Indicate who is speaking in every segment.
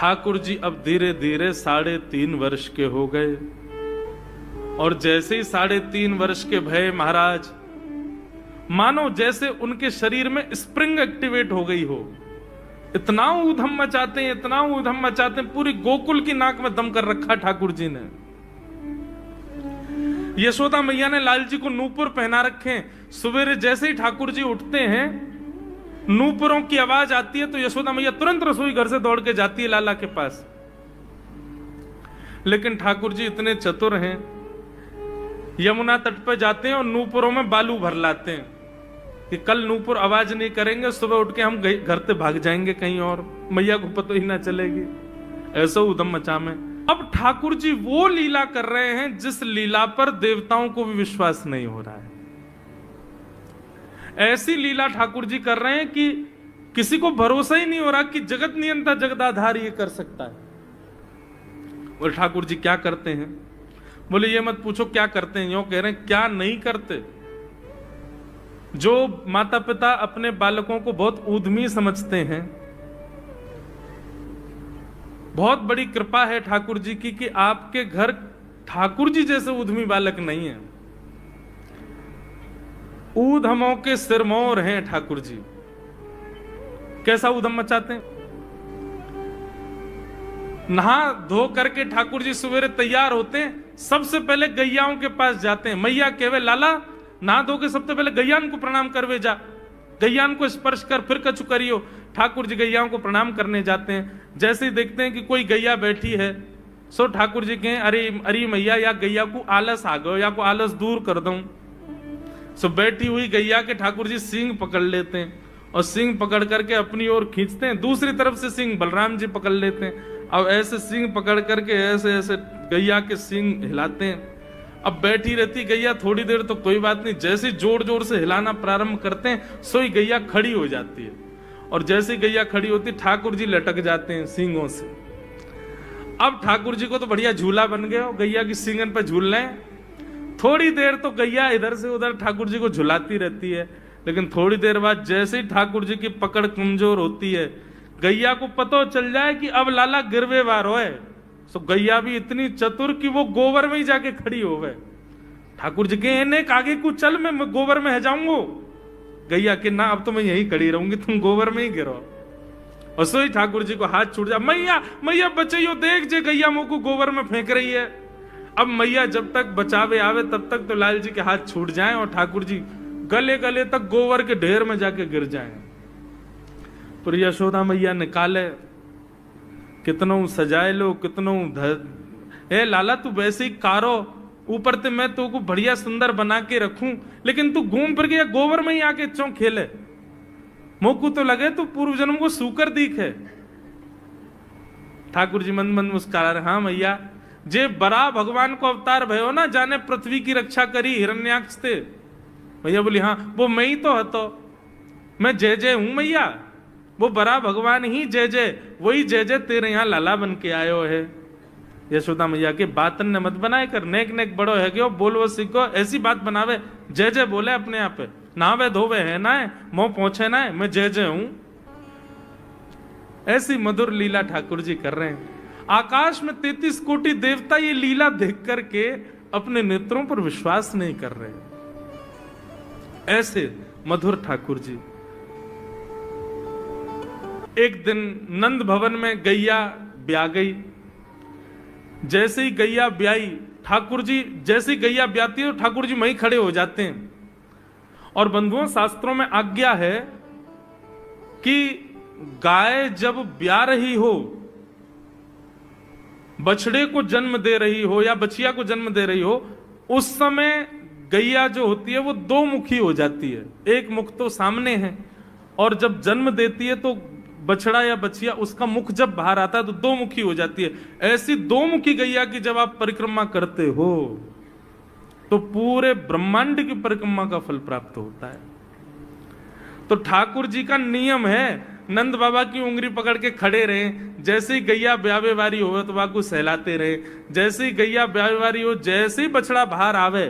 Speaker 1: ठाकुर जी अब धीरे धीरे 3.5 वर्ष के हो गए, और जैसे ही 3.5 वर्ष के भय महाराज, मानो जैसे उनके शरीर में स्प्रिंग एक्टिवेट हो गई हो। इतना ऊधम मचाते हैं, इतना ऊधम मचाते हैं, पूरी गोकुल की नाक में दम कर रखा ठाकुर जी ने। यशोदा मैया ने लाल जी को नूपुर पहना रखे। सवेरे जैसे ही ठाकुर जी उठते हैं, नूपुरों की आवाज आती है तो यशोदा मैया तुरंत रसोई घर से दौड़ के जाती है लाला के पास। लेकिन ठाकुर जी इतने चतुर हैं, यमुना तट पर जाते हैं और नूपुरों में बालू भर लाते हैं कि कल नूपुर आवाज नहीं करेंगे, सुबह उठ के हम घर से भाग जाएंगे कहीं और, मैया को पता ही ना चलेगी। ऐसा उधम मचा में अब ठाकुर जी वो लीला कर रहे हैं जिस लीला पर देवताओं को भी विश्वास नहीं हो रहा है। ऐसी लीला ठाकुर जी कर रहे हैं कि किसी को भरोसा ही नहीं हो रहा कि जगत नियंता जगदाधार ये कर सकता है। बोले ठाकुर जी क्या करते हैं? बोले ये मत पूछो क्या करते हैं, यूं कह रहे हैं क्या नहीं करते। जो माता पिता अपने बालकों को बहुत ऊधमी समझते हैं, बहुत बड़ी कृपा है ठाकुर जी की कि आपके घर ठाकुर जी जैसे ऊधमी बालक नहीं है। ऊधमों के सिरमौर हैं ठाकुर जी। कैसा ऊधम मचाते हैं? नहा धो करके ठाकुर जी सवेरे तैयार होते हैं, सबसे पहले गैयाओं के पास जाते हैं। मैया कहवे लाला नहा धो के सबसे पहले गैयान को प्रणाम करवे जा, गैयान को स्पर्श कर फिर कछु करियो। ठाकुर जी गैयाओं को प्रणाम करने जाते हैं। जैसे ही देखते हैं कि कोई गैया बैठी है, सो ठाकुर जी कहें अरे अरे मैया या गैया को आलस आ गयो, या को आलस दूर कर दूं। सो बैठी हुई गैया के ठाकुर जी सींग पकड़ लेते हैं और सींग पकड़ करके अपनी ओर खींचते हैं। दूसरी तरफ से सींग बलराम जी पकड़ लेते हैं। अब ऐसे सींग पकड़ करके ऐसे ऐसे गैया के सींग हिलाते हैं। अब बैठी रहती गैया थोड़ी देर तो कोई बात नहीं, जैसे जोर जोर से हिलाना प्रारंभ करते हैं सोई गैया खड़ी हो जाती है। और जैसे गैया खड़ी होती ठाकुर जी लटक जाते हैं सींगों से। अब ठाकुर जी को तो बढ़िया झूला बन गया, गैया की सींगन पे झूल रहे। थोड़ी देर तो गैया इधर से उधर ठाकुर जी को झुलाती रहती है, लेकिन थोड़ी देर बाद जैसे ही ठाकुर जी की पकड़ कमजोर होती है, गैया को पता चल जाए कि अब लाला गिरवे वारो है। तो गैया भी इतनी चतुर कि वो गोबर में ही जाके खड़ी हो गए। ठाकुर जी के ने आगे को चल, मैं गोबर में है जाऊंगो। गैया के ना अब तो मैं यही खड़ी रहूंगी, तुम गोबर में ही गिरो। और सोई ठाकुर जी को हाथ छूट जा, मैया मैया बचाइयो, देख जे गैया मुंह को गोबर में फेंक रही है। अब मैया जब तक बचावे आवे तब तक तो लाल जी के हाथ छूट जाएं और ठाकुर जी गले गले तक गोबर के ढेर में जाके गिर जाएं। पर यशोदा मैया निकाले, कितनों सजाए लो, कितनों ए लाला तू वैसे ही कारो, ऊपर ते मैं तो को बढ़िया सुंदर बना के रखूं, लेकिन तू घूम फिर के गोबर में ही आके चौ खेले। मोकू तो लगे तू पूर्व जन्म को सूकर दिखे। ठाकुर जी मंद मंद मुस्कुरा रहे, हाँ मैया जे बरा भगवान को अवतार भयो ना, जाने पृथ्वी की रक्षा करी हिरण्याक्ष थे। भैया बोली हाँ वो मैं ही तो हतो, मैं जय जय हूं मैया, वो बरा भगवान ही जय जय, वही जय जय तेरे यहाँ लाला बन के आयो है। यशोदा मैया के बातन ने मत बनाए कर, नेक नेक बड़ो है क्यों बोलवो सीखो, ऐसी बात बनावे, जय जय बोले अपने आप पे, नावे धोवे है ना है, मोह पहुंचे ना है, मैं जय जय हूं। ऐसी मधुर लीला ठाकुर जी कर रहे हैं। आकाश में 33 कोटि देवता ये लीला देख करके अपने नेत्रों पर विश्वास नहीं कर रहे। ऐसे मधुर ठाकुर जी। एक दिन नंद भवन में गैया ब्याह गई। जैसे ही गैया ब्याई, ठाकुर जी जैसे ही गैया ब्याती है ठाकुर जी वहीं खड़े हो जाते हैं। और बंधुओं शास्त्रों में आज्ञा है कि गाय जब ब्याह रही हो, बछड़े को जन्म दे रही हो या बछिया को जन्म दे रही हो, उस समय गैया जो होती है वो दो मुखी हो जाती है। एक मुख तो सामने है, और जब जन्म देती है तो बछड़ा या बछिया उसका मुख जब बाहर आता है तो दो मुखी हो जाती है। ऐसी दो मुखी गैया की जब आप परिक्रमा करते हो तो पूरे ब्रह्मांड की परिक्रमा का फल प्राप्त होता है। तो ठाकुर जी का नियम है, नंद बाबा की उंगली पकड़ के खड़े रहे, जैसे ही गैया ब्यावे वारी हो तो वाकू सहलाते रहे, जैसे ही गैया ब्यावे वारी हो, जैसे ही बछड़ा बाहर आवे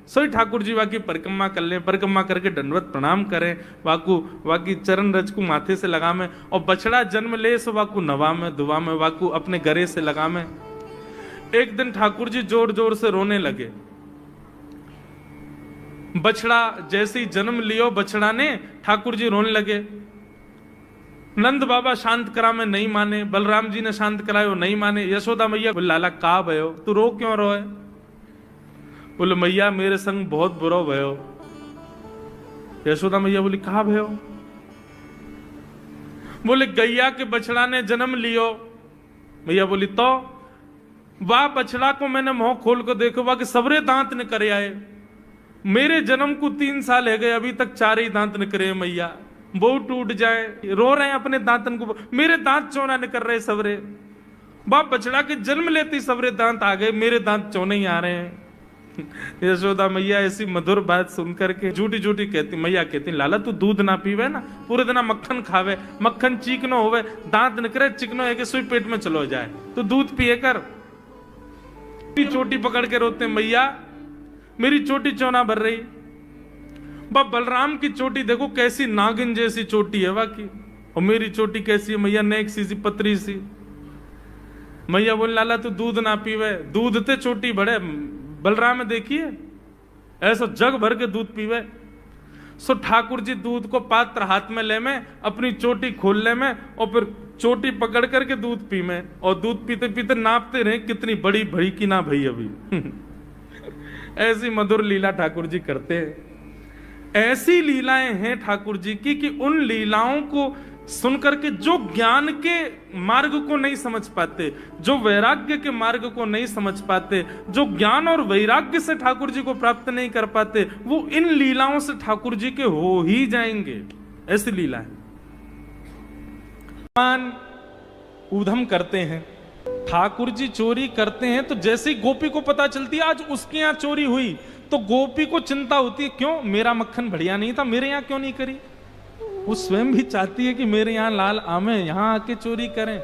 Speaker 1: सोई ठाकुर जी वाकी परिक्रमा कर लें, परिक्रमा करके दंडवत प्रणाम करें, वाकी चरण रज को माथे से लगा में, और बछड़ा जन्म ले सो वाकू नवा में दुआ में, वाकू अपने गरे से लगा में। एक दिन ठाकुर जी जोर जोर से रोने लगे। बछड़ा जैसे ही जन्म लियो बछड़ा ने, ठाकुर जी रोने लगे। नंद बाबा शांत करा में नहीं माने, बलराम जी ने शांत करायो नहीं माने। यशोदा मैया बोले लाला का भयो, तू रो क्यों रोए? बोले मैया मेरे संग बहुत बुरा भयो। यशोदा मैया बोली कहा भयो? बोले गैया के बछड़ा ने जन्म लियो। मैया बोली तो वाह बछड़ा को मैंने मुंह खोल को देखो, वाह के सबरे दांत ने करे आए। मेरे जन्म को 3 साल है गए, अभी तक 4 ही दांत न करे मैया, वो टूट जाए, रो रहे हैं अपने दांतन को, मेरे दांत चौना न कर रहे सबरे। बाप बछड़ा के जन्म लेते सबरे दांत आ गए, मेरे दांत चौने ही आ रहे हैं। यशोदा मैया ऐसी मधुर बात सुनकर के झूठी झूठी कहती, मैया कहती लाला तू दूध ना पीवे ना, पूरे दिन मक्खन खावे, मक्खन चीकनो होवे, दांत न करे, चिकनो है कि सुई पेट में चलो जाए, तो दूध पिए कर। चोटी पकड़ के रोते मैया मेरी चोटी चौना भर रही। बाप बलराम की चोटी देखो कैसी नागिन जैसी चोटी है वाकी, और मेरी चोटी कैसी है मैया, नेक सी पतरी सी। मैया बोल लाला तू दूध ना पीवे, दूध ते चोटी बढ़े। बलराम में देखिए ऐसा जग भर के दूध पीवे। सो ठाकुर जी दूध को पात्र हाथ में ले में, अपनी चोटी खोल ले में, और फिर चोटी पकड़ करके दूध पी में, और दूध पीते पीते नापते रहे कितनी बड़ी भई की ना भई अभी। ऐसी मधुर लीला ठाकुर जी करते हैं। ऐसी लीलाएं हैं ठाकुर जी की कि उन लीलाओं को सुनकर के जो ज्ञान के मार्ग को नहीं समझ पाते, जो वैराग्य के मार्ग को नहीं समझ पाते, जो ज्ञान और वैराग्य से ठाकुर जी को प्राप्त नहीं कर पाते, वो इन लीलाओं से ठाकुर जी के हो ही जाएंगे। ऐसी लीला है। भगवान ऊधम करते हैं, ठाकुर जी चोरी करते हैं, तो जैसे ही गोपी को पता चलती है आज उसके यहां चोरी हुई, तो गोपी को चिंता होती है क्यों मेरा मक्खन बढ़िया नहीं था, मेरे यहां क्यों नहीं करी। वो स्वयं भी चाहती है कि मेरे यहां लाल आमे, यहां आके चोरी करें,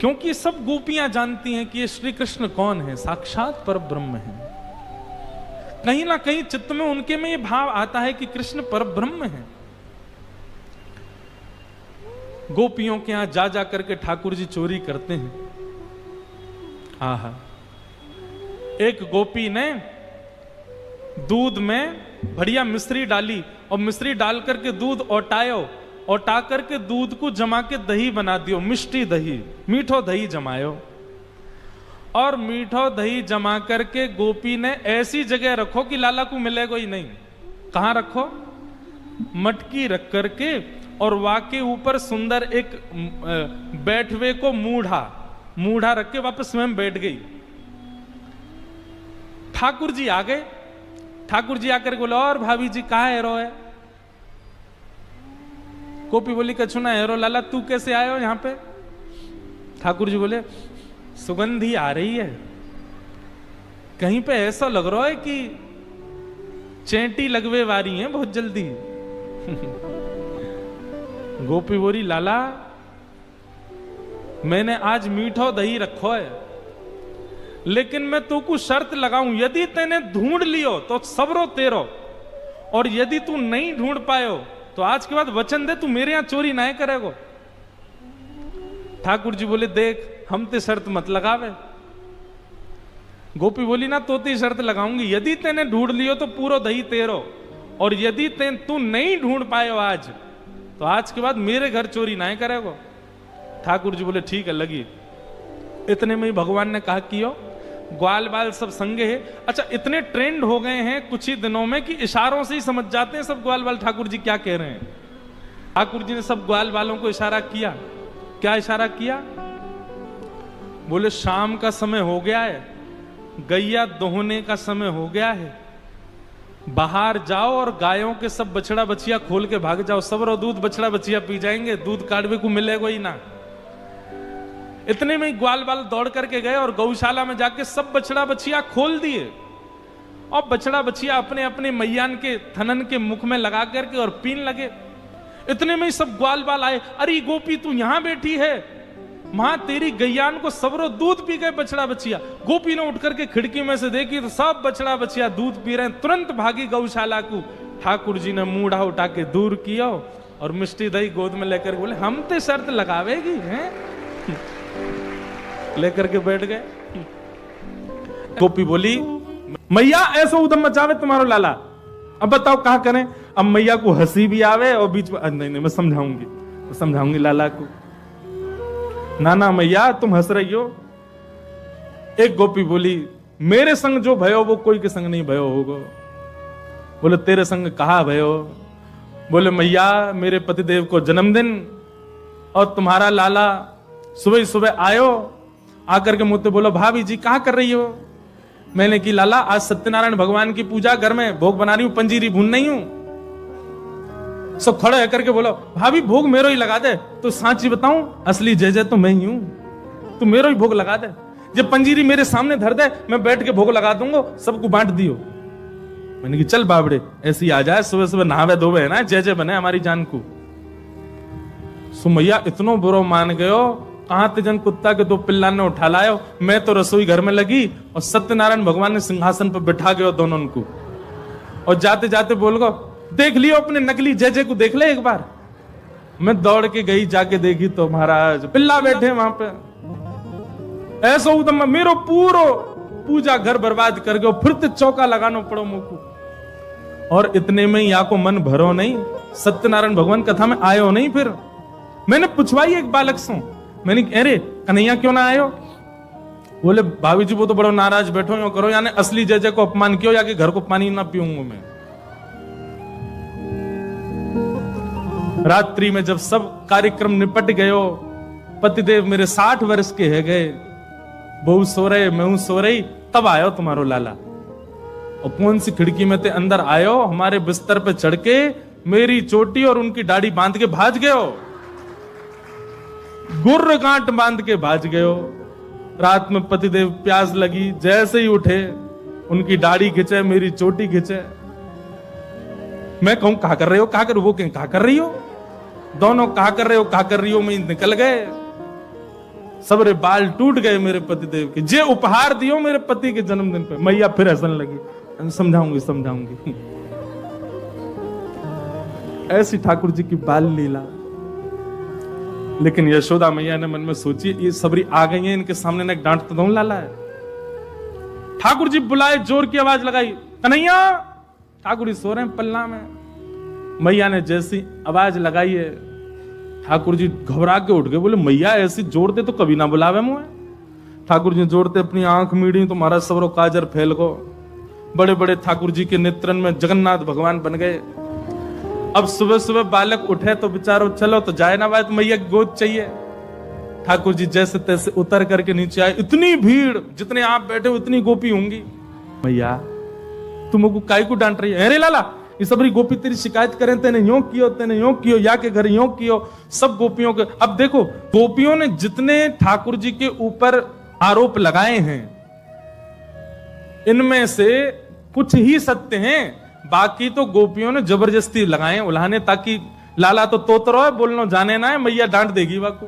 Speaker 1: क्योंकि सब गोपियां जानती हैं कि ये श्री कृष्ण कौन है, साक्षात पर ब्रह्म है। कहीं ना कहीं चित्त में उनके में ये भाव आता है कि कृष्ण पर ब्रह्म है। गोपियों के यहां जा जा करके ठाकुर जी चोरी करते हैं। आहा, एक गोपी ने दूध में बढ़िया मिश्री डाली, और मिश्री डाल करके दूध ओटायो, ओटा करके दूध को जमा के दही बना दियो, मिष्टी दही, मीठो दही जमायो। और मीठो दही जमा करके गोपी ने ऐसी जगह रखो कि लाला को मिलेगा ही नहीं। कहां रखो? मटकी रख करके, और वाके ऊपर सुंदर एक बैठवे को मूढ़ा रख के वापस स्वयं बैठ गई। ठाकुर जी आ गए। ठाकुर जी आकर बोले और भाभी जी कहा हेरो है? गोपी बोली कछु ना हेरो, लाला तू कैसे आए हो यहां पे? ठाकुर जी बोले सुगंधी आ रही है, कहीं पे ऐसा लग रहा है कि चेंटी लगवे वारी है बहुत जल्दी। गोपी बोली लाला मैंने आज मीठो दही रखो है, लेकिन मैं तो को शर्त लगाऊं, यदि तेने ढूंढ लियो तो सबरो तेरो, और यदि तू नहीं ढूंढ पायो तो आज के बाद वचन दे तू मेरे यहां चोरी नहीं करेगो। ठाकुर जी बोले देख हम ते शर्त मत लगावे। गोपी बोली ना तो ती शर्त लगाऊंगी, यदि तेने ढूंढ लियो तो पूरा दही तेरो, और यदि तू नहीं ढूंढ पायो आज तो आज के बाद मेरे घर चोरी नहीं करेगो। ठाकुर जी बोले ठीक है लगी। इतने में ही भगवान ने कहा कियो ग्वाल बाल सब संगे है। अच्छा इतने ट्रेंड हो गए हैं कुछ ही दिनों में कि इशारों से ही समझ जाते हैं सब ग्वाल बाल ठाकुर जी क्या कह रहे हैं। ठाकुर जी ने सब ग्वाल बालों को इशारा किया। क्या इशारा किया? बोले शाम का समय हो गया है, गैया दोहने का समय हो गया है, बाहर जाओ और गायों के सब बछड़ा बछिया खोल के भाग जाओ, सब रो दूध बछड़ा बछिया पी जाएंगे, दूध काटवे को मिलेगा ही ना। इतने में ही ग्वाल बाल दौड़ करके गए और गौशाला में जाके सब बछड़ा बछिया खोल दिए, और बछड़ा बछिया अपने अपने मैयान के थनन के मुख में लगा करके और पीन लगे। इतने में ही सब ग्वाल बाल आए, अरे गोपी तू यहां बैठी है, मां तेरी गैयान को सबरो दूध पी गए बछड़ा बछिया। गोपी ने उठ करके खिड़की में से देखी तो सब बछड़ा बछिया दूध पी रहे हैं। तुरंत भागी गौशाला को। ठाकुर जी ने मूढ़ा उठा के दूर किया और मिष्टी दही गोद में लेकर बोले हम ते शर्त लगावेगी हैं? लेकर के बैठ गए। गोपी बोली मैया ऐसा उदम मचावे तुम्हारो लाला, अब बताओ कहां करें। अब मैया को हंसी भी आवे और बीच में नहीं मैं समझाऊंगी लाला को। ना मैया तुम हंस रही हो। एक गोपी बोली मेरे संग जो भयो वो कोई के संग नहीं भयो होगा। बोले तेरे संग कहा भयो। बोले मैया मेरे पतिदेव को जन्मदिन और तुम्हारा लाला सुबह सुबह आयो, आकर के मुझसे बोलो भाभी जी कहां कर रही हो। मैंने की लाला आज सत्यनारायण भगवान की पूजा, घर में भोग बना रही हूं, पंजीरी भून नहीं हूं। सब खड़े होकर के बोलो भाभी भोग मेरो ही लगा दे। तो सांची बताऊं असली जय जय तो मैं ही हूं, तू मेरो ही भोग लगा दे। जब पंजीरी मेरे सामने धर दे मैं बैठ के भोग लगा दूंगा, सबको बांट दियो। मैंने कि चल बाबड़े ऐसी आ जाए, सुबह सुबह नहावे धोवे है ना, जय जय बने हमारी जान को। सुमैया इतनो बुरो मान गयो, कहां तेजन कुत्ता के दो पिल्ला ने उठा लायो। मैं तो रसोई घर में लगी और सत्यनारायण भगवान ने सिंहासन पर बिठा गयो दोनों को। और जाते जाते बोल गो देख लियो अपने नकली जय जय को, देख ले एक बार। मैं दौड़ के गई, जाके देखी तो महाराज पिल्ला बैठे वहां पे। ऐसा उदम मेरो पूरो पूजा घर बर्बाद कर गयो, फिर तो चौका लगाना पड़ो मुझको। और इतने में या को मन भरो नहीं, सत्यनारायण भगवान कथा में आयो नहीं। फिर मैंने पूछवाई एक बालक से, मैंने अरे कन्हैया क्यों ना आयो। बोले भाभी जी वो तो बड़ो नाराज बैठो यो करो, यानी असली जय जय को अपमान क्यों, या कि घर को पानी ना पीऊंगा मैं। रात्रि में जब सब कार्यक्रम निपट गयो, पतिदेव मेरे 60 वर्ष के है गए, बहू सो रहे मैं सो रही, तब आयो तुम्हारो लाला। और कौन सी खिड़की में ते अंदर आयो, हमारे बिस्तर पे चढ़ के मेरी चोटी और उनकी दाढ़ी बांध के भाज गयो, गुर्र गांठ बांध के भाज गयो। रात में पतिदेव प्यास लगी, जैसे ही उठे उनकी दाढ़ी खिंचे, मेरी चोटी खिंचे। मैं कहूं कहा कर रहे हो, कहा कर, वो कहा कर रही हो, दोनों कहा कर रही हो, मैं निकल गए। सबरे बाल टूट गए मेरे पतिदेव के, जे उपहार दियो मेरे पति के जन्मदिन पे। मैया फिर हंसने लगी, समझाऊंगी। ऐसी ठाकुर जी की बाल लीला। लेकिन यशोदा मैया ने मन में सोची ये सबरी आ गई है, इनके सामने ना डांट तो दो लाला है। ठाकुर जी बुलाए, जोर की आवाज लगाई कन्हैया। ठाकुर जी सो रहे हैं पल्ला में। मैया ने जैसी आवाज लगाई है, ठाकुर जी घबरा के उठ गए। बोले मैया ऐसी जोड़ते तो कभी ना बुलावे मुझे। ठाकुर जी जोड़ते अपनी आंख मीड़ी तो महाराज सबरो काजर फैल गो। बड़े बड़े ठाकुर जी के नेत्रन में जगन्नाथ भगवान बन गए। अब सुबह सुबह बालक उठे तो बेचारो चलो तो जाए ना भाई, तो मैया की गोद चाहिए। ठाकुर जी जैसे तैसे उतर करके नीचे आए। इतनी भीड़, जितने आप बैठे उतनी गोपी होंगी। मैया तुमको काय को डांट रही है। अरे लाला ये सबरी गोपी तेरी शिकायत करें, तेने यूं कियो, या के घर यूं कियो। सब गोपियों के, अब देखो गोपियों ने जितने ठाकुर जी के ऊपर आरोप लगाए हैं, इनमें से कुछ ही सत्य हैं, बाकी तो गोपियों ने जबरदस्ती लगाए उल्हाने, ताकि लाला तो तोतरो है, बोलना जाने ना है, मैया डांट देगी वाको।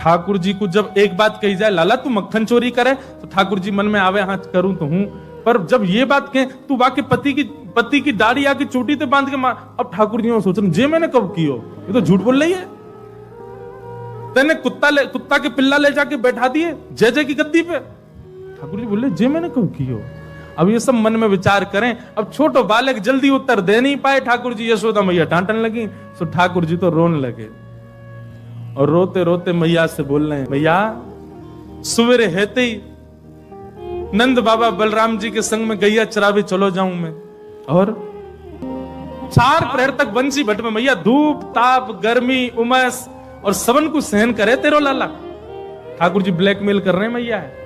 Speaker 1: ठाकुर जी को जब एक बात कही जाए लाला तू मक्खन चोरी करे, तो ठाकुर जी मन में आवे हाँ करूं तो हूं, पर जब ये बात कहे तू वाके पति की दाढ़ी आके चोटी ते बांध के मार, अब ठाकुर जी सोच रहे जे मैंने कब कियो, ये तो झूठ बोल रही है। तेने कुत्ता के पिल्ला ले जाके बैठा दिए जय जय की गद्दी पे। ठाकुर जी बोले जे मैंने कब कियो। अब ये सब मन में विचार करें। अब छोटो बालक जल्दी उत्तर दे नहीं पाए ठाकुर जी, यशोदा मैया डांटने लगी, तो ठाकुर जी तो रोने लगे। और रोते रोते मैया से बोल रहे हैं, मैया सवेरे हेते ही नंद बाबा बलराम जी के संग में गैया चरावे चलो जाऊं मैं। और 4 प्रहर तक बंसी भट में मैया धूप ताप गर्मी उमस और सबन को सहन करे तेरो लाला। ठाकुर जी ब्लैकमेल कर रहे हैं मैया है,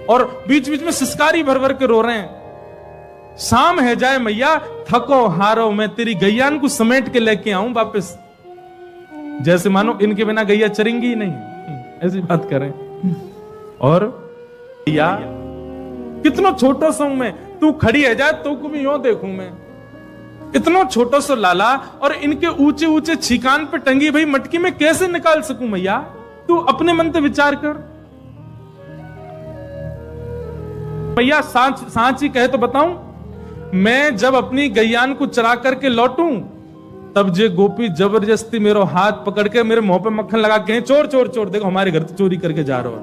Speaker 1: और बीच बीच में सिसकारी भर भर के रो रहे हैं। शाम है जाए मैया, थको हारो मैं तेरी गैयान को समेट के लेके आऊं वापस, जैसे मानो इनके बिना गैया चरेंगी ही नहीं, ऐसी बात करें। और कितना छोटा सा हूं मैं, तू खड़ी है जाए तो को भी यूं देखूं मैं, इतना छोटा सा लाला और इनके ऊंचे ऊंचे छिकान पे टंगी भाई मटकी में कैसे निकाल सकूं मैया? तू अपने मन से विचार कर। मैया सांची कहे तो बताऊं, मैं जब अपनी गैयान को चरा करके लौटूं तब जे गोपी जबरदस्ती मेरा हाथ पकड़ के मेरे मुंह पे मक्खन लगा के चोर चोर चोर, देखो हमारे घर से चोरी करके जा रहा हो।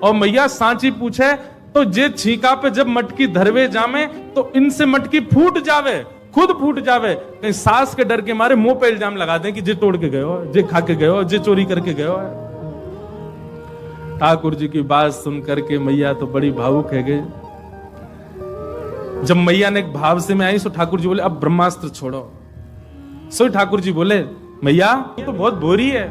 Speaker 1: और मैया सांची पूछे तो जे छीका पे जब मटकी धरवे जामे तो इनसे मटकी फूट जावे, खुद फूट जावे, कहीं सास के डर के मारे मुंह पे इल्जाम लगा दें कि जे तोड़ के गए हो, जे खा के गए हो, जे चोरी करके गए हो। ठाकुर जी की बात सुन करके मैया तो बड़ी भावुक है गई। जब मैया ने एक भाव से में आई सो ठाकुर जी बोले अब ब्रह्मास्त्र छोड़ो। सो ठाकुर जी बोले मैया ये तो बहुत बोरी है,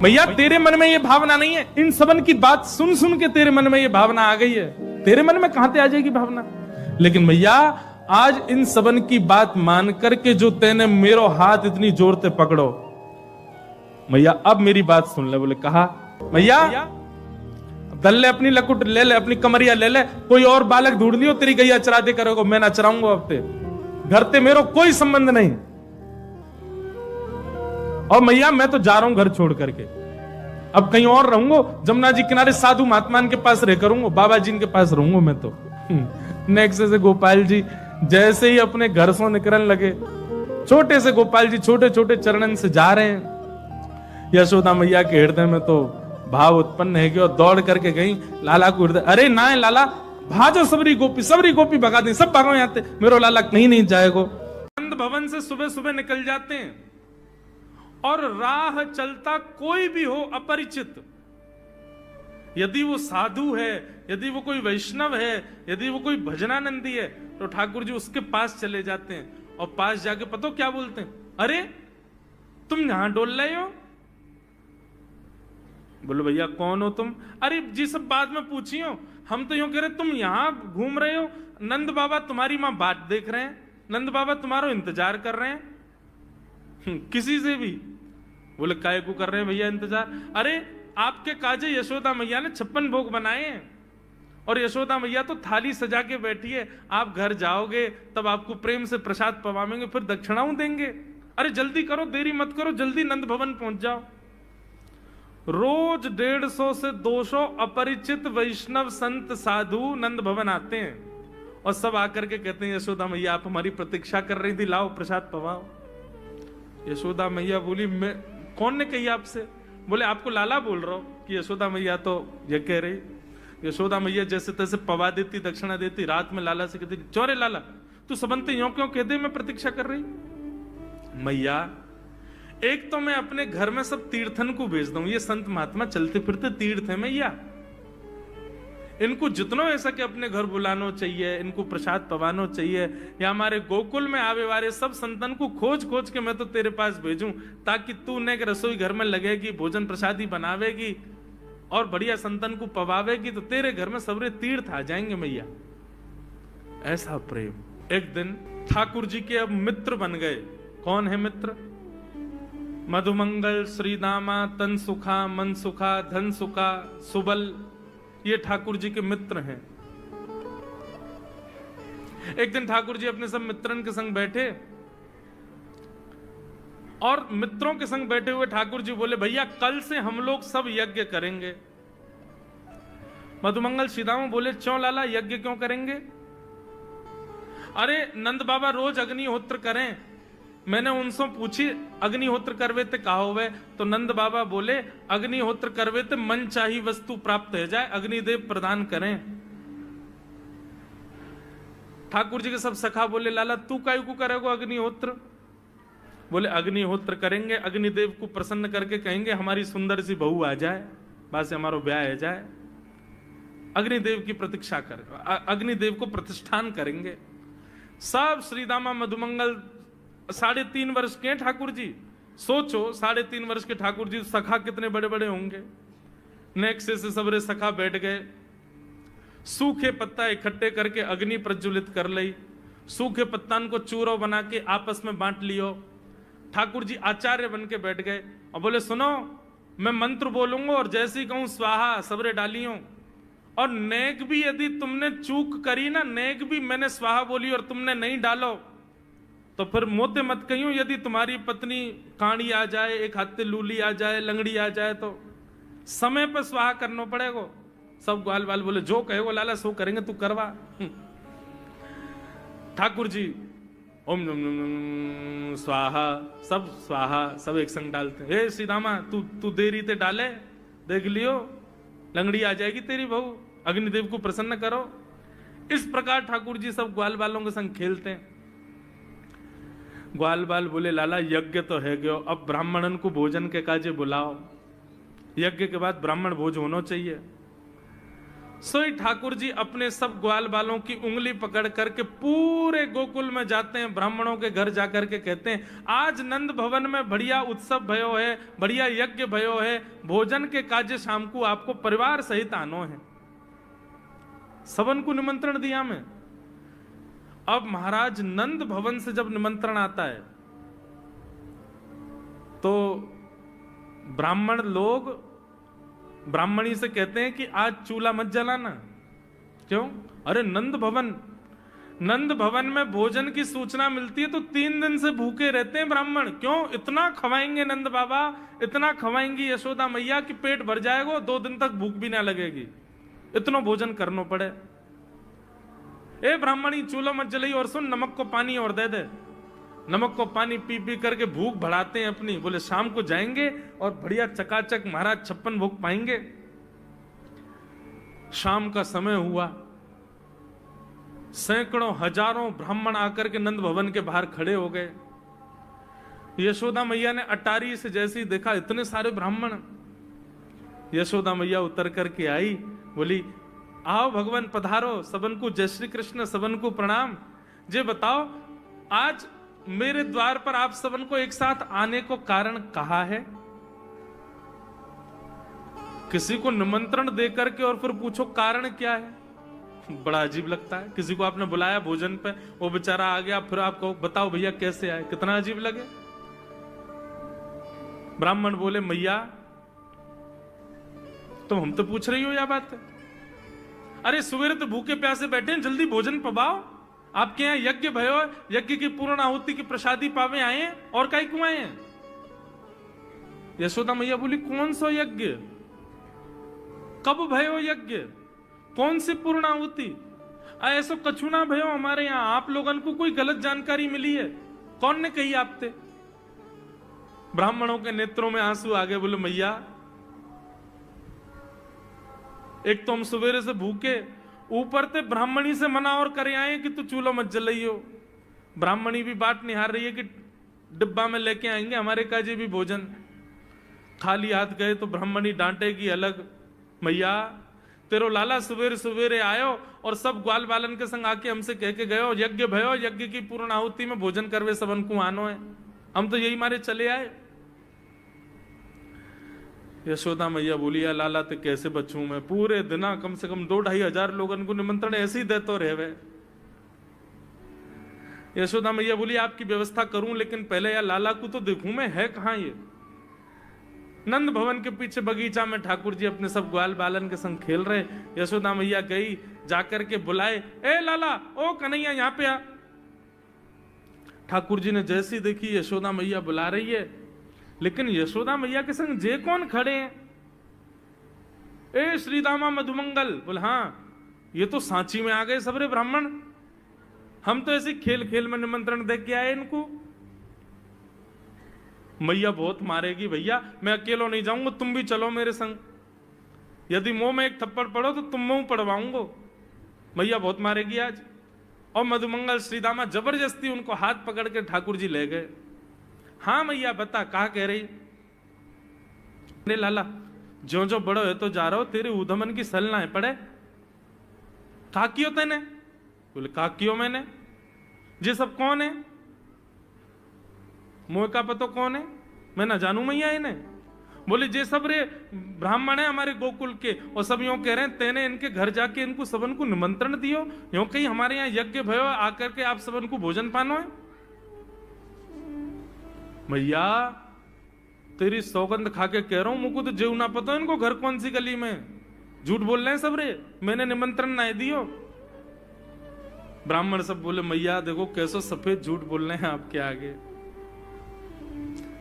Speaker 1: मैया तेरे मन में ये भावना नहीं है, इन सबन की बात सुन सुन के तेरे मन में ये भावना आ गई है, तेरे मन में कहां से आ जाएगी भावना? लेकिन मैया आज इन सबन की बात मान करके जो तेने मेरो हाथ इतनी जोर से पकड़ो, मैया अब मेरी बात सुन ले। बोले कहा मैया दल ले अपनी लकुट ले ले, अपनी कमरिया ले ले, कोई और बालक ढूंढ लियो तेरी गैया चरा दे करोगे, मैं ना चराऊंगा अब ते घर ते मेरो कोई संबंध नहीं। और मैया मैं तो जा रहा हूं घर छोड़ करके, अब कहीं और रहूंगा, जमुना जी किनारे साधु महात्मा के पास रह करूंगा, बाबा जी के पास रहूंगा मैं तो। नेक्स्ट से गोपाल जी जैसे ही अपने घर से निकलने लगे, छोटे से गोपाल जी छोटे छोटे चरणन से जा रहे हैं। यशोदा मैया के हृदय में तो भाव उत्पन्न है कि और दौड़ करके गई लाला को हृदय, अरे ना है लाला भाजो, सबरी गोपी भगा दी, सब भागो यहाँ, मेरो लाला कहीं नहीं जाएगो। नंद भवन से सुबह सुबह निकल जाते हैं और राह चलता कोई भी हो अपरिचित, यदि वो साधु है, यदि वो कोई वैष्णव है, यदि वो कोई भजनानंदी है, तो ठाकुर जी उसके पास चले जाते हैं और पास जाके पता क्या बोलते हैं, अरे तुम यहां डोल रहे हो? बोलो भैया कौन हो तुम? अरे जी सब बाद में पूछियो, हम तो यूं कह रहे तुम यहां घूम रहे हो, नंद बाबा तुम्हारी मां बात देख रहे हैं, नंद बाबा तुम्हारा इंतजार कर रहे हैं। किसी से भी? बोले काय को कर रहे हैं भैया इंतजार? अरे आपके काजे यशोदा मैया ने 56 भोग बनाए हैं और यशोदा मैया तो थाली सजा के बैठी है, आप घर जाओगे तब आपको प्रेम से प्रसाद पवाएंगे, फिर दक्षिणाओं देंगे। अरे जल्दी करो, देरी मत करो, जल्दी नंद भवन पहुंच जाओ। रोज 150 से 200 अपरिचित वैष्णव संत साधु नंद भवन आते हैं और सब आकर के कहते हैं यशोदा मैया आप हमारी प्रतीक्षा कर रही थी, लाओ प्रसाद पवाओ। यशोदा मैया बोली मैं कौन ने कही आपसे? बोले आपको लाला बोल रहा हूं कि यशोदा मैया तो ये कह रही। यशोदा मैया जैसे तैसे पवा देती, दक्षिणा देती, रात में लाला से कहती चौरे लाला तू सबंते यूं क्यों कहते मैं प्रतीक्षा कर रही? मैया एक तो मैं अपने घर में सब तीर्थन को भेज दूं, ये संत महात्मा चलते फिरते तीर्थ है मैया, इनको जितना ऐसा कि अपने घर बुलाना चाहिए, इनको प्रसाद पवाना चाहिए, या हमारे गोकुल में आवे वाले सब संतन को खोज खोज के मैं तो तेरे पास भेजूं ताकि तू ने रसोई घर में लगेगी, भोजन प्रसादी बनावेगी और बढ़िया संतन को पवावेगी, तो तेरे घर में सबरे तीर्थ आ जाएंगे मैया। ऐसा प्रेम। एक दिन ठाकुर जी के अब मित्र बन गए। कौन है मित्र? मधुमंगल, श्रीदामा, तन सुखा, मन सुखा, धन सुखा, सुबल, ये ठाकुर जी के मित्र हैं। एक दिन ठाकुर जी अपने सब मित्रन के संग बैठे और मित्रों के संग बैठे हुए ठाकुर जी बोले भैया कल से हम लोग सब यज्ञ करेंगे। मधुमंगल श्रीदामा बोले क्यों लाला यज्ञ क्यों करेंगे? अरे नंद बाबा रोज अग्निहोत्र करें, मैंने उनसे पूछी अग्निहोत्र करवे ते कहा हुए, तो नंद बाबा बोले अग्निहोत्र करवे ते मन चाही वस्तु प्राप्त हो जाए, अग्निदेव प्रदान करें। ठाकुर जी के सब सखा बोले लाला तू काहे को करेगा अग्निहोत्र? बोले अग्निहोत्र करेंगे, अग्निदेव को प्रसन्न करके कहेंगे हमारी सुंदर सी बहू आ जाए, बस हमारा ब्याह हो जाए। अग्निदेव की प्रतीक्षा कर, अग्निदेव को प्रतिष्ठान करेंगे। सब श्रीदामा मधुमंगल 3.5 वर्ष के ठाकुर जी, सोचो 3.5 वर्ष के ठाकुर जी, सखा कितने बड़े बड़े होंगे। नेक्स्ट से सबरे सखा बैठ गए, सूखे पत्ता इकट्ठे करके अग्नि प्रज्वलित कर ली, सूखे पत्तान को चूरो बना के आपस में बांट लियो। ठाकुर जी आचार्य बन के बैठ गए और बोले सुनो मैं मंत्र बोलूंगा और जैसे ही कहूं स्वाहा सबरे डालियो, और नेक भी यदि तुमने चूक करी ना, नेक भी मैंने स्वाहा बोली और तुमने नहीं डालो तो फिर मोते मत कहियो, यदि तुम्हारी पत्नी काणी आ जाए, एक हाथे लूली आ जाए, लंगड़ी आ जाए, तो समय पर स्वाहा करना पड़ेगा। सब ग्वाल बाल बोले जो कहेगो लाला सो करेंगे, तू करवा। ठाकुर जी ओम नम नम नम स्वाहा, सब स्वाहा, सब एक संग डालते। हे श्री रामा, तू देरी ते डाले, देख लियो लंगड़ी आ जाएगी तेरी बहू, अग्निदेव को प्रसन्न करो। इस प्रकार ठाकुर जी सब ग्वाल बालों के संग खेलते हैं। ग्वाल बाल बोले लाला यज्ञ तो है गयो, अब ब्राह्मणन को भोजन के काजे बुलाओ, यज्ञ के बाद ब्राह्मण भोज होना चाहिए। सोई ठाकुर जी अपने सब ग्वाल बालों की उंगली पकड़ करके पूरे गोकुल में जाते हैं, ब्राह्मणों के घर जाकर के कहते हैं आज नंद भवन में बढ़िया उत्सव भयो है, बढ़िया यज्ञ भयो है, भोजन के काजे शाम को आपको परिवार सहित आनो है। सबन को निमंत्रण दिया मैं। अब महाराज नंद भवन से जब निमंत्रण आता है तो ब्राह्मण लोग ब्राह्मणी से कहते हैं कि आज चूल्हा मत जलाना। क्यों? अरे नंद भवन में भोजन की सूचना मिलती है तो 3 दिन से भूखे रहते हैं ब्राह्मण। क्यों? इतना खवाएंगे नंद बाबा, इतना खवाएंगी यशोदा मैया कि पेट भर जाएगा, 2 दिन तक भूख भी ना लगेगी, इतना भोजन करना पड़े। ए ब्राह्मणी चूल्हा मत जलाई, और सुन नमक को पानी और दे दे। नमक को पानी पी पी करके भूख बढ़ाते हैं अपनी। बोले शाम को जाएंगे और बढ़िया चकाचक महाराज 56 भोग पाएंगे। शाम का समय हुआ, सैकड़ों हजारों ब्राह्मण आकर के नंद भवन के बाहर खड़े हो गए। यशोदा मैया ने अटारी से जैसे ही देखा इतने सारे ब्राह्मण, यशोदा मैया उतर करके आई, बोली आओ भगवान पधारो, सबन को जय श्री कृष्ण, सबन को प्रणाम। जे बताओ आज मेरे द्वार पर आप सबन को एक साथ आने को कारण कहा है? किसी को निमंत्रण देकर के और फिर पूछो कारण क्या है, बड़ा अजीब लगता है। किसी को आपने बुलाया भोजन पे, वो बेचारा आ गया, फिर आपको बताओ भैया कैसे आए, कितना अजीब लगे। ब्राह्मण बोले मैया तुम हम तो पूछ रही हो या बात है? अरे सवेरे तो भूखे प्यासे बैठे हैं, जल्दी भोजन पवाओ। आपके यहां यज्ञ भयो, यज्ञ की पूर्ण आहुति की प्रसादी पावे आए हैं, और काई क्यों आए हैं? यशोदा मैया बोली कौन सा यज्ञ, कब भयो यज्ञ, कौन सी पूर्ण आहुति? ऐसा कछु ना भयो हमारे यहां, आप लोगन को कोई गलत जानकारी मिली है, कौन ने कही आपते? ब्राह्मणों के नेत्रों में आंसू आ गए। बोले मैया एक तो हम सवेरे से भूखे, ऊपर से ब्राह्मणी से मना और करे आए कि तू चूल्हा मत जलाइयो। ब्राह्मणी भी बात निहार रही है कि डिब्बा में लेके आएंगे हमारे काजे भी भोजन। खाली हाथ गए तो ब्राह्मणी डांटेगी अलग। मैया तेरो लाला सवेरे सवेरे आयो और सब ग्वाल बालन के संग आके हमसे कह के गयो यज्ञ भयो, यज्ञ की पूर्ण आहुति में भोजन करवे सबन को आनो है, हम तो यही मारे चले आए। यशोदा मैया बोली या लाला ते कैसे बचूं मैं, पूरे दिना कम से कम 2-2.5 हजार लोगन को निमंत्रण ऐसे ही देते रहे। यशोदा मैया बोली आपकी व्यवस्था करूं, लेकिन पहले या लाला को तो देखूं मैं, है कहां ये? नंद भवन के पीछे बगीचा में ठाकुर जी अपने सब ग्वाल बालन के संग खेल रहे। यशोदा मैया गई, जाकर के बुलाए, ए लाला, ओ कन्हैया यहां पे आ। ठाकुर जी ने जैसी देखी यशोदा मैया बुला रही है, लेकिन यशोदा मैया के संग जे कौन खड़े हैं? ए श्रीदामा मधुमंगल। बोले हाँ ये तो सांची में आ गए सबरे ब्राह्मण, हम तो ऐसे खेल खेल में निमंत्रण दे के आए इनको। मैया बहुत मारेगी भैया, मैं अकेलो नहीं जाऊंगा, तुम भी चलो मेरे संग, यदि मुंह में एक थप्पड़ पड़ो तो तुम मुंह पड़वाऊंगा। मैया बहुत मारेगी आज। और मधुमंगल श्रीदामा जबरदस्ती उनको हाथ पकड़ के ठाकुर जी ले गए। हाँ मैया बता, कहा कह रही? अरे लाला जो जो बड़ो है तो जा रहा हो, तेरे उधमन की सल ना है पड़े। कहा कियो तेने? बोले कहा कियो मैंने। ये सब कौन है? मोह का पतो कौन है? मैं ना जानू मैया इन्हें। बोले जे सब रे ब्राह्मण है हमारे गोकुल के, और सब यूं कह रहे हैं तेने इनके घर जाके इनको सबन को निमंत्रण दियो, यूं कहीं हमारे यहाँ यज्ञ भयो आकर के आप सबन को भोजन पानो है। मैया तेरी सौगंध खा के कह रहा हूं, मुझको तो जेव ना पता इनको घर कौन सी गली में, झूठ बोल रहे हैं सब रे, मैंने निमंत्रण ना दियो। ब्राह्मण सब बोले मैया देखो कैसो सफेद झूठ बोल रहे हैं आपके आगे।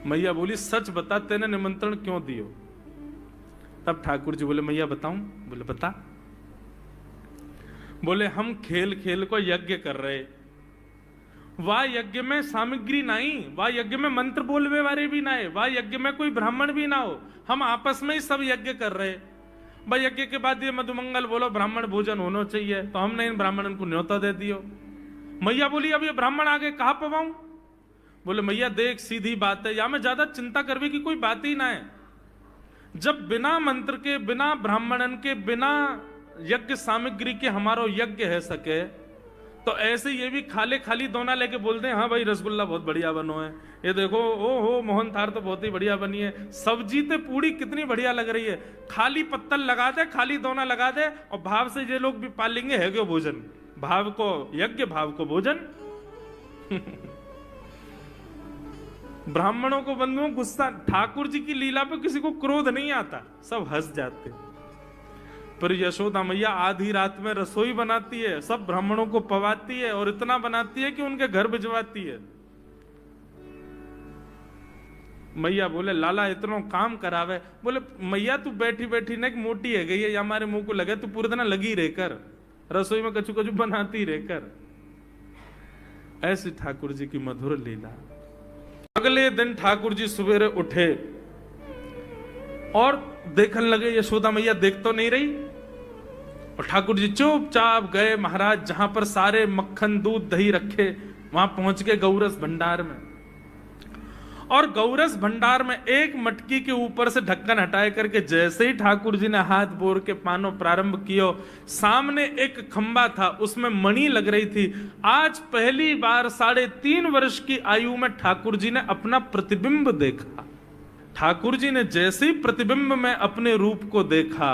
Speaker 1: मैया बोली सच बता तेने निमंत्रण क्यों दियो? तब ठाकुर जी बोले मैया बताऊं? बोले बता। बोले हम खेल खेल को यज्ञ कर रहे, वाह यज्ञ में सामग्री नहीं, वाह यज्ञ में मंत्र बोलवे वाले भी ना है, वाह यज्ञ में कोई ब्राह्मण भी ना हो, हम आपस में ही सब यज्ञ कर रहे। भाई यज्ञ के बाद ये मधुमंगल बोलो ब्राह्मण भोजन होना चाहिए, तो हमने इन ब्राह्मणों को न्योता दे दियो। मैया बोली अब ये ब्राह्मण आगे कहां पवाऊं? बोले मैया देख सीधी बात है, या में ज्यादा चिंता करवे की कोई बात ही ना है। जब बिना मंत्र के, बिना ब्राह्मणन के, बिना यज्ञ सामग्री के हमारो यज्ञ है सके, तो ऐसे ये भी खाली खाली दोना लेके बोलते हैं हाँ भाई रसगुल्ला बहुत बढ़िया बनो है, ये देखो ओ हो मोहन थार तो बहुत ही बढ़िया बनी है, सब्जी ते पूड़ी कितनी बढ़िया लग रही है, खाली पत्तल लगा दे, खाली दोना लगा दे, और भाव से ये लोग भी पालेंगे है क्यों भोजन, भाव को यज्ञ भाव को भोजन। ब्राह्मणों को बंधुओं गुस्सा, ठाकुर जी की लीला पे किसी को क्रोध नहीं आता, सब हंस जाते। पर यशोदा मैया आधी रात में रसोई बनाती है, सब ब्राह्मणों को पवाती है, और इतना बनाती है कि उनके घर भिजवाती है। मैया बोले लाला इतना काम करावे? बोले मैया तू बैठी बैठी ना मोटी है गई है, या हमारे मुंह को लगे, तू पूरे दिन लगी रहकर रसोई में कछु कछु बनाती रहकर। ऐसी ठाकुर जी की मधुर लीला। अगले दिन ठाकुर जी सवेरे उठे और देखने लगे यशोदा मैया देख तो नहीं रही, और ठाकुर जी चुपचाप गए महाराज जहां पर सारे मक्खन दूध दही रखे, वहां पहुंच गए गौरस भंडार में। और गौरस भंडार में एक मटकी के ऊपर से ढक्कन हटाए करके जैसे ही ठाकुर जी ने हाथ बोर के पानो प्रारंभ किया, सामने एक खंबा था, उसमें मणि लग रही थी। आज पहली बार 3.5 वर्ष की आयु में ठाकुर जी ने अपना प्रतिबिंब देखा। ठाकुर जी ने जैसे ही प्रतिबिंब में अपने रूप को देखा,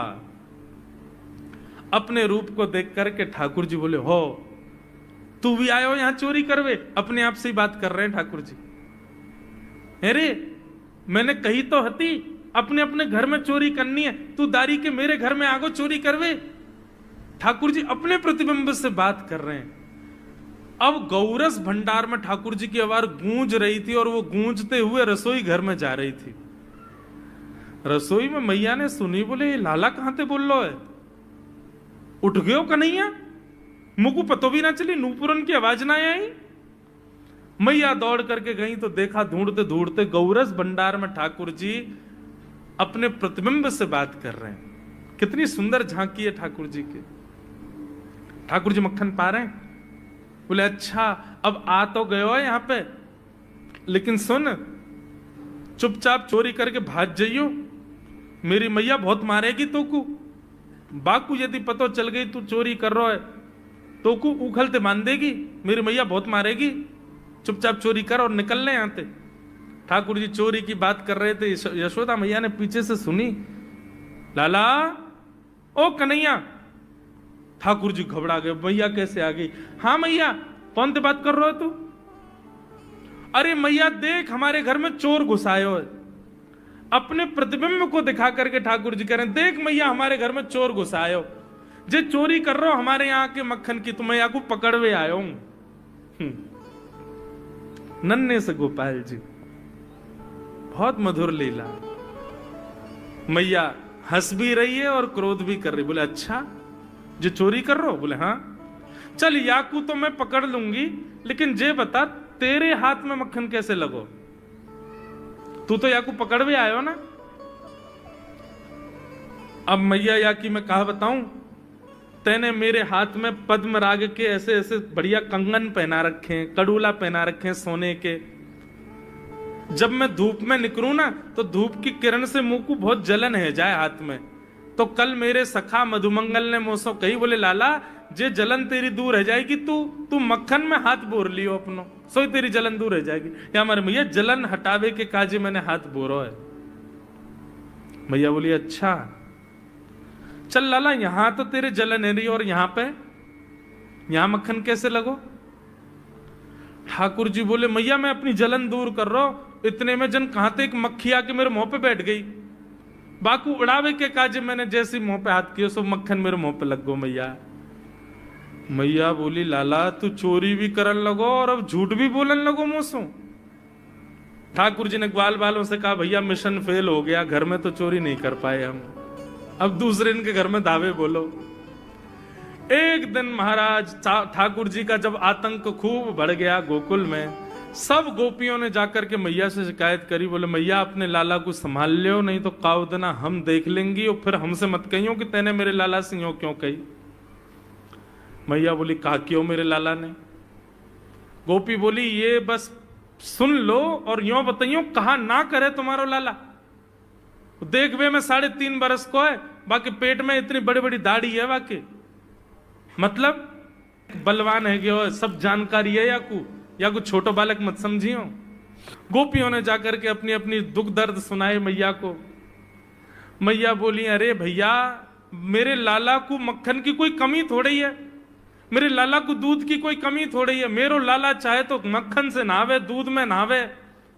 Speaker 1: अपने रूप को देख करके ठाकुर जी बोले हो तू भी आयो यहां चोरी करवे? अपने आप से ही बात कर रहे हैं ठाकुर जी। अरे मैंने कही तो हती अपने अपने घर में चोरी करनी है, तू दारी के मेरे घर में आगो चोरी करवे? ठाकुर जी अपने प्रतिबिंब से बात कर रहे हैं। अब गौरस भंडार में ठाकुर जी की आवाज गूंज रही थी, और वो गूंजते हुए रसोई घर में जा रही थी। रसोई में मैया ने सुनी, बोले ये लाला कहां थे बोल लो है, उठ गयो कन्हैया? मुझको पतो भी ना चली, नूपुरन की आवाज ना आई। मैया दौड़ करके गई तो देखा ढूंढते ढूंढते गौरस भंडार में ठाकुर जी अपने प्रतिबिंब से बात कर रहे हैं। कितनी सुंदर झांकी है ठाकुर जी की। ठाकुर जी मक्खन पा रहे हैं। बोले अच्छा अब आ तो गयो है यहां पे, लेकिन सुन चुपचाप चोरी करके भाग जाइयो, मेरी मैया बहुत मारेगी तो को। बाकू यदि पतो चल गई तू चोरी कर रहा है तो को उखलते मान देगी, मेरी मैया बहुत मारेगी, चुपचाप चोरी कर और निकल ले यहां से। ठाकुर जी चोरी की बात कर रहे थे, यशोदा मैया ने पीछे से सुनी, लाला ओ कन्हैया। ठाकुर जी घबरा गए, मैया कैसे आ गई? हाँ मैया कौन से बात कर रहे हो तू? अरे मैया देख हमारे घर में चोर घुसायो है। अपने प्रतिबिंब को दिखा करके ठाकुर जी कह रहे हैं देख मैया हमारे घर में चोर घुसायो, जे चोरी कर रहे हो हमारे यहाँ के मक्खन की, तो मैं आपको पकड़वे आयो हूं। नन्हे से गोपाल जी, बहुत मधुर लीला। मैया हंस भी रही है और क्रोध भी कर रही। बोले अच्छा जो चोरी कर रहे हो? बोले हाँ। चल याकू तो मैं पकड़ लूंगी, लेकिन जे बता तेरे हाथ में मक्खन कैसे लगो? तू तो याकू पकड़वे आयो ना। अब मैया याकी मैं कहा बताऊं, तेने मेरे हाथ में पद्म राग के ऐसे ऐसे बढ़िया कंगन पहना रखे हैं, कड़ूला पहना रखे हैं सोने के। जब मैं धूप में निकलूं ना तो धूप की किरण से मुंह को बहुत जलन है जाए हाथ में। तो कल मेरे सखा मधुमंगल ने मुझसे कही, बोले लाला जे जलन तेरी दूर रह जाएगी, तू मक्खन में हाथ बोर लियो अपनो, सोई तेरी जलन दूर रह जाएगी। या हमारे मैया जलन हटावे के काजे मैंने हाथ बोरो है। मैया बोली अच्छा चल लाला यहां तो तेरे जलन है रही, और यहां पे यहां मक्खन कैसे लगो? ठाकुर जी बोले मैया मैं अपनी जलन दूर कर रहा हूं, इतने में जन कहां थे एक मक्खी आके मेरे मुंह पे बैठ गई। बाकू उड़ावे के काजे मैंने जैसे मुंह पे हाथ किया सो मक्खन मेरे मुंह पे लग गो। मैया मैया बोली लाला तू चोरी भी करन लगो और अब झूठ भी बोलन लगो मुझसे। ठाकुर जी ने ग्वाल वालों से कहा भैया मिशन फेल हो गया, घर में तो चोरी नहीं कर पाए हम, अब दूसरे इनके घर में दावे बोलो। एक दिन महाराज ठाकुर जी का जब आतंक खूब बढ़ गया गोकुल में, सब गोपियों ने जाकर के मैया से शिकायत करी, बोले मैया अपने लाला को संभाल लियो, नहीं तो काउदना हम देख लेंगी और फिर हमसे मत कहियो कि तेने मेरे लाला से यूं क्यों कही। मैया बोली कहा क्यों मेरे लाला ने? गोपी बोली ये बस सुन लो और यूं बताइयो कहा ना करे तुम्हारो लाला। देख वे में 3.5 बरस को है, बाकी पेट में इतनी बड़ी बड़ी दाढ़ी है, बाकी मतलब बलवान है कि सब जानकारी है या कुछ छोटो बालक मत समझियो। गोपियों ने जाकर के अपनी अपनी दुख दर्द सुनाए मैया को। मैया बोली अरे भैया मेरे लाला को मक्खन की कोई कमी थोड़ी है, मेरे लाला को दूध की कोई कमी थोड़ी है, मेरो लाला चाहे तो मक्खन से नहावे, दूध में नहावे,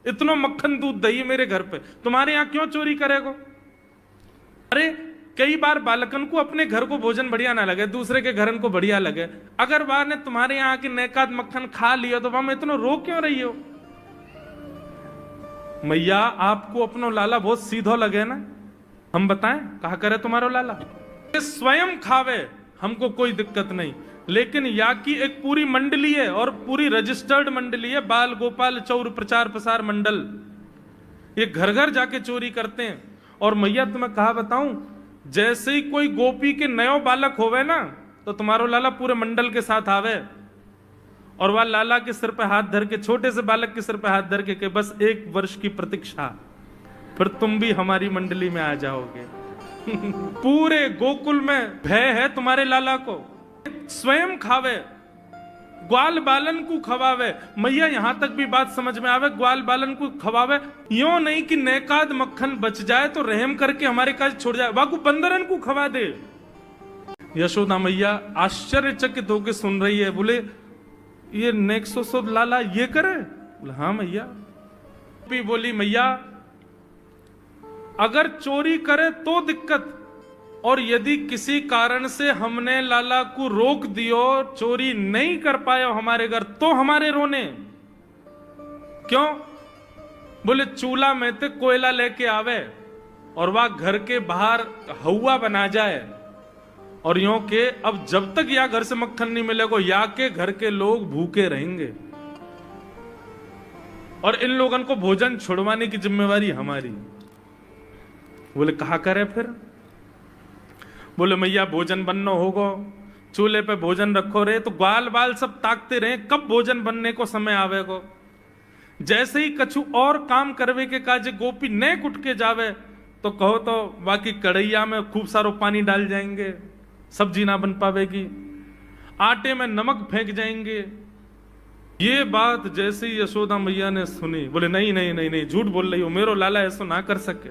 Speaker 1: इतना मक्खन दूध दही मेरे घर पे, तुम्हारे यहां क्यों चोरी करेगो? अरे कई बार बालकन को अपने घर को भोजन बढ़िया ना लगे, दूसरे के घरन को बढ़िया लगे, अगर बार ने तुम्हारे यहाँ की नेकाद मक्खन खा लिया तो वहां इतना रो क्यों रही हो? मैया आपको अपनो लाला बहुत सीधो लगे ना, हम बताएं कहा करे तुम्हारो लाला? स्वयं खावे हमको कोई दिक्कत नहीं, लेकिन या की एक पूरी मंडली है और पूरी रजिस्टर्ड मंडली है, बाल गोपाल चौर प्रचार प्रसार मंडल, ये घर घर जाके चोरी करते हैं। और मैया तुम्हें कहा बताऊं, जैसे ही कोई गोपी के नयो बालक होवे ना तो तुम्हारो लाला पूरे मंडल के साथ आवे और वह लाला के सिर पे हाथ धर के, छोटे से बालक के सिर पे हाथ धर के बस 1 वर्ष की प्रतीक्षा, फिर तुम भी हमारी मंडली में आ जाओगे। पूरे गोकुल में भय है तुम्हारे लाला को, स्वयं खावे, ग्वाल बालन को खवावे। मैया यहां तक भी बात समझ में आवे, ग्वाल बालन को खवावे, यो नहीं कि नेकाद मक्खन बच जाए तो रहम करके हमारे काज छोड़ जाए, वाकू बंदरन को खवा दे। यशोदा मैया आश्चर्यचकित होकर सुन रही है, बोले ये नेक्सो लाला ये करे? बोले हाँ मैया। बोली मैया अगर चोरी करे तो दिक्कत, और यदि किसी कारण से हमने लाला को रोक दियो, चोरी नहीं कर पाए हमारे घर, तो हमारे रोने क्यों? बोले चूल्हा में ते कोयला लेके आवे और वह घर के बाहर हवा बना जाए, और यूं के अब जब तक या घर से मक्खन नहीं मिलेगा या के घर के लोग भूखे रहेंगे, और इन लोगों को भोजन छुड़वाने की जिम्मेवारी हमारी। बोले कहा करे फिर? बोले मैया भोजन बनना होगा, चूल्हे पे भोजन रखो रे, तो ग्वाल बाल सब ताकते रहे कब भोजन बनने को समय आवेगो। जैसे ही कछु और काम करवे के काजे गोपी ने कुट के जावे तो कहो तो बाकी कढ़ैया में खूब सारो पानी डाल जाएंगे, सब्जी ना बन पावेगी, आटे में नमक फेंक जाएंगे। ये बात जैसे ही यशोदा मैया ने सुनी, बोले नहीं नहीं नहीं नहीं, झूठ बोल रही हो, मेरो लाला ऐसा ना कर सके।